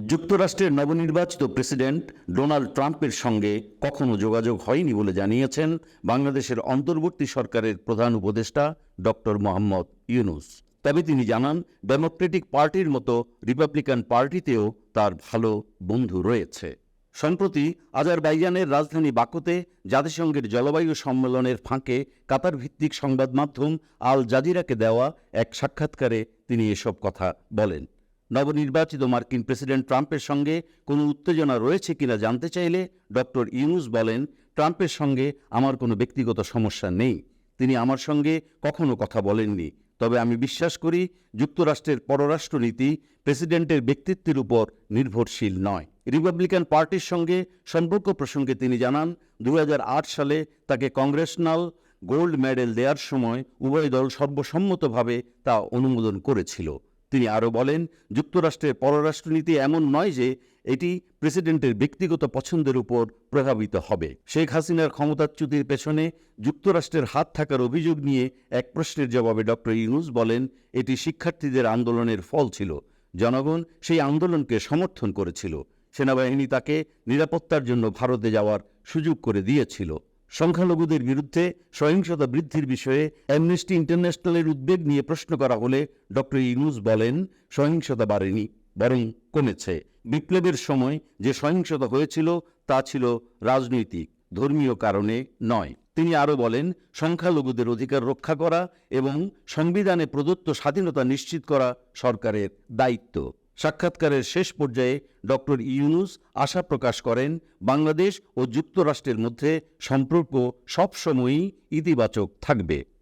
যুক্তরাষ্ট্রের নবনির্বাচিত president Donald ট্রাম্পের সঙ্গে কখনো যোগাযোগ হয়নি বলে জানিয়েছেন বাংলাদেশের অন্তর্বর্তী সরকারের প্রধান উপদেষ্টা ডক্টর মোহাম্মদ ইউনূস। তবে তিনি জানান, ডেমোক্রেটিক পার্টির মতো রিপাবলিকান পার্টিতেও তার ভালো বন্ধু রয়েছে। সম্প্রতি আজারবাইজানের রাজধানী বাকুতে জাতিসংঘের জলবায়ু সম্মেলনের ফাঁকে কাতার ভিত্তিক সংবাদ মাধ্যম আল জাজিরাকে দেওয়া এক সাক্ষাৎকারে তিনি এসব কথা বলেন। নবনির্বাচিত মার্কিন প্রেসিডেন্ট ট্রাম্পের সঙ্গে কোনো উত্তেজনা রয়েছে কিনা জানতে চাইলে ডক্টর ইউনূস বলেন, ট্রাম্পের সঙ্গে আমার কোনো ব্যক্তিগত সমস্যা নেই। তিনি আমার সঙ্গে কখনো কথা বলেননি। তবে আমি বিশ্বাস করি, যুক্তরাষ্ট্রের পররাষ্ট্রনীতি প্রেসিডেন্টের ব্যক্তিত্বের উপর নির্ভরশীল নয়। রিপাবলিকান পার্টির সঙ্গে সম্পর্ক প্রসঙ্গে তিনি জানান, 2008 সালে তাকে কংগ্রেশনাল গোল্ড মেডেল দেওয়ার সময় উভয় দল সর্বসম্মতভাবে তা অনুমোদন করেছিল। তিনি আরও বলেন, যুক্তরাষ্ট্রের পররাষ্ট্রনীতি এমন নয় যে এটি প্রেসিডেন্টের ব্যক্তিগত পছন্দের উপর প্রভাবিত হবে। শেখ হাসিনার ক্ষমতাচ্যুতির পেছনে যুক্তরাষ্ট্রের হাত থাকার অভিযোগ নিয়ে এক প্রশ্নের জবাবে ডক্টর ইউনূস বলেন, এটি শিক্ষার্থীদের আন্দোলনের ফল ছিল। জনগণ সেই আন্দোলনকে সমর্থন করেছিল। সেনাবাহিনী তাকে নিরাপত্তার জন্য ভারতে যাওয়ার সুযোগ করে দিয়েছিল। সংখ্যালঘুদের বিরুদ্ধে সহিংসতা বৃদ্ধির বিষয়ে অ্যামনেস্টি ইন্টারন্যাশনালের উদ্বেগ নিয়ে প্রশ্ন করা হলে ডক্টর ইউনূস বলেন, সহিংসতা বাড়েনি, বরং কমেছে। বিপ্লবের সময় যে সহিংসতা হয়েছিল তা ছিল রাজনৈতিক, ধর্মীয় কারণে নয়। তিনি আরও বলেন, সংখ্যালঘুদের অধিকার রক্ষা করা এবং সংবিধানে প্রদত্ত স্বাধীনতা নিশ্চিত করা সরকারের দায়িত্ব। সাক্ষাৎকারের শেষ পর্যায়ে ডক্টর ইউনূস আশা প্রকাশ করেন, বাংলাদেশ ও যুক্তরাষ্ট্রের মধ্যে সম্পর্ক সবসময়ই ইতিবাচক থাকবে।